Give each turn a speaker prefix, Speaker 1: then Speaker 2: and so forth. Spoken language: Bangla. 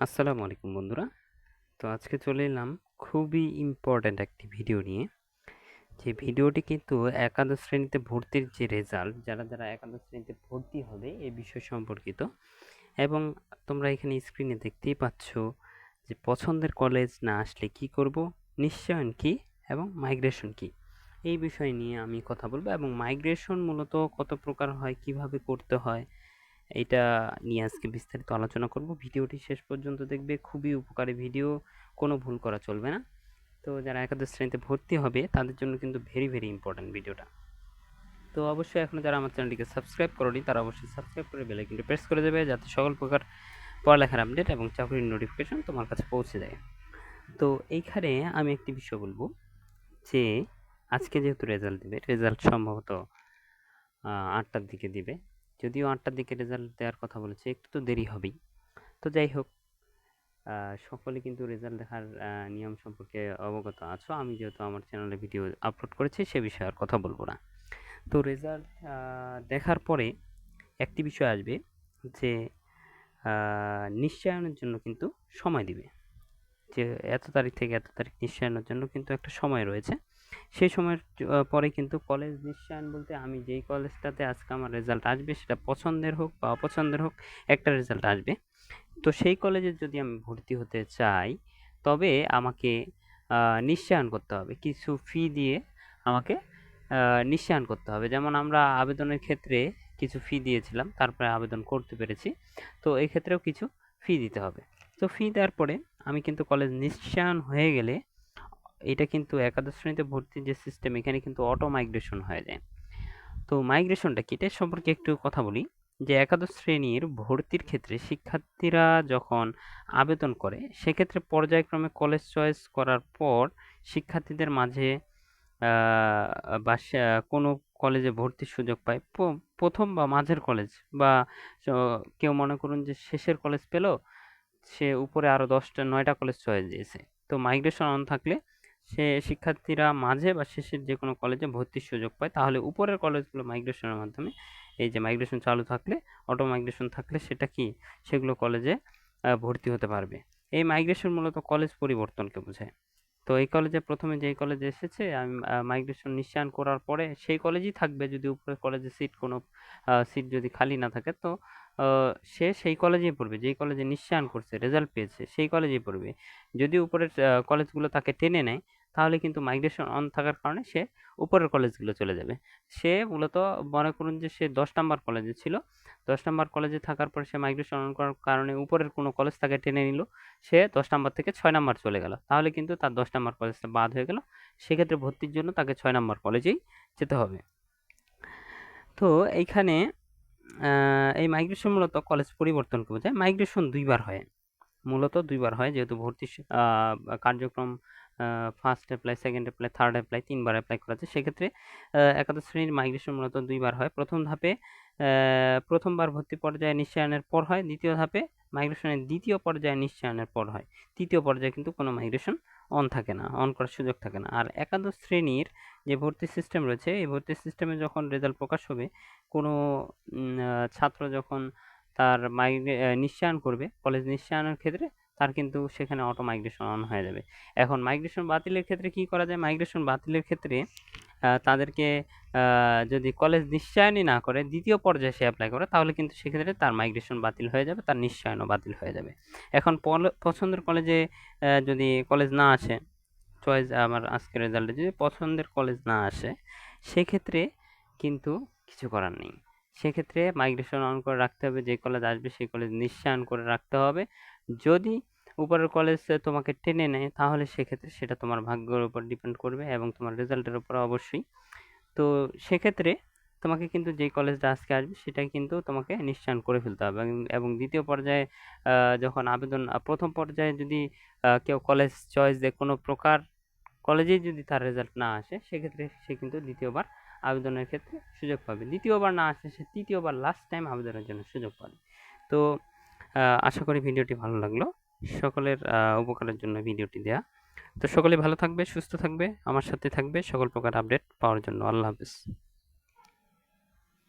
Speaker 1: আসসালামু আলাইকুম বন্ধুরা। তো আজকে চলে এলাম খুবই ইম্পর্ট্যান্ট একটি ভিডিও নিয়ে। যে ভিডিওটি কিন্তু একাদশ শ্রেণীতে ভর্তির যে রেজাল্ট, যারা একাদশ শ্রেণীতে ভর্তি হবে এই বিষয় সম্পর্কিত। এবং তোমরা এখানে স্ক্রিনে দেখতেই পাচ্ছ যে পছন্দের কলেজ না আসলে কি করব, নিশ্চয়ন কি এবং মাইগ্রেশন কি, এই বিষয় নিয়ে আমি কথা বলবো। এবং মাইগ্রেশন মূলত কত প্রকার হয়, কিভাবে করতে হয়, এইটা নিয়ে আজকে বিস্তারিত আলোচনা করব। ভিডিওটি শেষ পর্যন্ত দেখবে, খুবই উপকারী ভিডিও, কোনো ভুল করা চলবে না। তো যারা একাদশ শ্রেণীতে ভর্তি হবে তাদের জন্য কিন্তু ভেরি ভেরি ইম্পর্ট্যান্ট ভিডিওটা। তো অবশ্যই এখনও যারা আমার চ্যানেলটিকে সাবস্ক্রাইব করোনি তারা অবশ্যই সাবস্ক্রাইব করে বেল আইকনটি প্রেস করে দেবে, যাতে সকল প্রকার পড়ালেখার আপডেট এবং চাকরির নোটিফিকেশন তোমার কাছে পৌঁছে যায়। তো এইখানে আমি একটি বিষয় বলবো যে আজকে যেহেতু রেজাল্ট দিবে, রেজাল্ট সম্ভবত ৮টার দিকে দিবে। যদিও ৮টার দিকে রেজাল্ট দেওয়ার কথা বলেছে, একটু তো দেরি হবেই। তো যাই হোক, সকলে কিন্তু রেজাল্ট দেখার নিয়ম সম্পর্কে অবগত আছো। আমি যেহেতু আমার চ্যানেলে ভিডিও আপলোড করেছি সে বিষয়ে আর কথা বলবো না। তো রেজাল্ট দেখার পরে একটি বিষয় আসবে যে নিশ্চয়ায়নের জন্য কিন্তু সময় দিবে। যে এত তারিখ থেকে এত তারিখ নিশ্চয়ায়নের জন্য কিন্তু একটা সময় রয়েছে। সেই সময়ের পরে কিন্তু কলেজ নিশ্চয়ায়ন বলতে আমি যেই কলেজটাতে আজকে আমার রেজাল্ট আসবে সেটা পছন্দের হোক বা অপছন্দের হোক, একটা রেজাল্ট আসবে। তো সেই কলেজে যদি আমি ভর্তি হতে চাই তবে আমাকে নিশ্চয়ায়ন করতে হবে। কিছু ফি দিয়ে আমাকে নিশ্চয়ায়ন করতে হবে। যেমন আমরা আবেদনের ক্ষেত্রে কিছু ফি দিয়েছিলাম, তারপরে আবেদন করতে পেরেছি। তো এই ক্ষেত্রেও কিছু ফি দিতে হবে। তো ফি দেওয়ার পরে আমি কিন্তু কলেজ নিশ্চয়ায়ন হয়ে গেলে এটা কিন্তু একাদশ শ্রেণীতে ভর্তির যে সিস্টেম, এখানে কিন্তু অটো মাইগ্রেশন হয়ে যায়। তো মাইগ্রেশনটা কি, এটা সম্পর্কে একটু কথা বলি। যে একাদশ শ্রেণীর ভর্তির ক্ষেত্রে শিক্ষার্থীরা যখন আবেদন করে সেক্ষেত্রে পর্যায়ক্রমে কলেজ চয়েস করার পর শিক্ষার্থীদের মাঝে বা কোনো কলেজে ভর্তির সুযোগ পায়। প্রথম বা মাঝের কলেজ বা কেউ মনে করুন যে শেষের কলেজ পেল, সে উপরে আরও 9টা কলেজ চয়েস দিয়েছে। তো মাইগ্রেশন অন থাকলে সে শিক্ষার্থীরা মাঝে বা শেষের যে কোনো কলেজে ভর্তির সুযোগ পায়। তাহলে উপরের কলেজগুলো মাইগ্রেশনের মাধ্যমে, এই যে মাইগ্রেশন চালু থাকলে, অটো মাইগ্রেশন থাকলে সেটা কি, সেগুলো কলেজে ভর্তি হতে পারবে। এই মাইগ্রেশন মূলত কলেজ পরিবর্তনকে বোঝায়। তো এই কলেজে প্রথমে যেই কলেজে এসেছে আমি মাইগ্রেশন নিশ্চয়ন করার পরে সেই কলেজই থাকবে, যদি উপরের কলেজে কোনো সিট যদি খালি না থাকে, তো সে সেই কলেজেই পড়বে। যেই কলেজে নিশ্চয়ন করছে, রেজাল্ট পেয়েছে, সেই কলেজেই পড়বে। যদি উপরের কলেজগুলো তাকে টেনে নেয় তাহলে কিন্তু মাইগ্রেশন অন থাকার কারণে সে উপরের কলেজগুলো চলে যাবে। সে মূলত মনে করুন যে সে 10 নাম্বার কলেজে ছিল, 10 নাম্বার কলেজে থাকার পরে সে মাইগ্রেশন অন করার কারণে উপরের কোনো কলেজ তাকে টেনে নিল, সে 10 নাম্বার থেকে 6 নাম্বার চলে গেল। তাহলে কিন্তু তার 10 নাম্বার কলেজটা বাদ হয়ে গেল। সেক্ষেত্রে ভর্তির জন্য তাকে 6 নাম্বার কলেজেই যেতে হবে। তো এইখানে এই মাইগ্রেশন মূলত কলেজ পরিবর্তনকে বোঝায়। মাইগ্রেশন 2 বার হয়। মূলত 2 বার হয়, যেহেতু ভর্তি কার্যক্রম first apply, second apply, third apply 3 বার অ্যাপ্লাই করা যায়। সেক্ষেত্রে একাদশ শ্রেণীর মাইগ্রেশন মূলত 2 বার হয়। প্রথম ধাপে প্রথমবার ভর্তি পর্যায়ে নিশ্চয়নের পর হয়। দ্বিতীয় ধাপে মাইগ্রেশনের দ্বিতীয় পর্যায়ে নিশ্চয়নের পর হয়। তৃতীয় পর্যায়ে কিন্তু কোনো মাইগ্রেশন অন থাকে না, অন করার সুযোগ থাকে না। আর একাদশ শ্রেণীর যে ভর্তি সিস্টেম রয়েছে, এই ভর্তি সিস্টেমে যখন রেজাল্ট প্রকাশ হবে, কোনো ছাত্র যখন তার নিশ্চয়ন করবে, কলেজ নিশ্চয়নের ক্ষেত্রে তার কিন্তু সেখানে অটো মাইগ্রেশন অন হয়ে যাবে। এখন মাইগ্রেশন বাতিলের ক্ষেত্রে কি করা যায়? মাইগ্রেশন বাতিলের ক্ষেত্রে তাদেরকে যদি কলেজ নিশ্চয়নই না করে দ্বিতীয় পর্যায়ে সে অ্যাপ্লাই করে, তাহলে কিন্তু সেক্ষেত্রে তার মাইগ্রেশন বাতিল হয়ে যাবে, তার নিশ্চয়নও বাতিল হয়ে যাবে। এখন পছন্দের কলেজে যদি কলেজ না আসে, চয়েস আমার আজকের রেজাল্টে যদি পছন্দের কলেজ না আসে, সেক্ষেত্রে কিন্তু কিছু করার নেই। সেক্ষেত্রে মাইগ্রেশন অন করে রাখতে হবে, যে কলেজ আসবে সেই কলেজ নিশ্চয়ন করে রাখতে হবে। যদি উপরের কলেজ তোমাকে টেনে নেয় তাহলে সেক্ষেত্রে সেটা তোমার ভাগ্যের উপর ডিপেন্ড করবে এবং তোমার রেজাল্টের উপর অবশ্যই। তো সেক্ষেত্রে তোমাকে কিন্তু যেই কলেজটা আজকে আসবে সেটাই কিন্তু তোমাকে নিশ্চয়ন করে ফেলতে হবে। এবং দ্বিতীয় পর্যায়ে যখন আবেদন, প্রথম পর্যায়ে যদি কেউ কলেজ চয়েস দেয়, কোনো প্রকার কলেজেই যদি তার রেজাল্ট না আসে, সেক্ষেত্রে সে কিন্তু দ্বিতীয়বার আবেদনের ক্ষেত্রে সুযোগ পাবে। দ্বিতীয়বার না আসে, সে তৃতীয়বার লাস্ট টাইম আবেদনের জন্য সুযোগ পাবে। তো আশা করি ভিডিওটি ভালো লাগলো। সকলের উপকারের জন্য ভিডিওটি দেয়া। তো সকলে ভালো থাকবে, সুস্থ থাকবে, আমার সাথে থাকবে সকল প্রকার আপডেট পাওয়ার জন্য। আল্লাহ হাফেজ।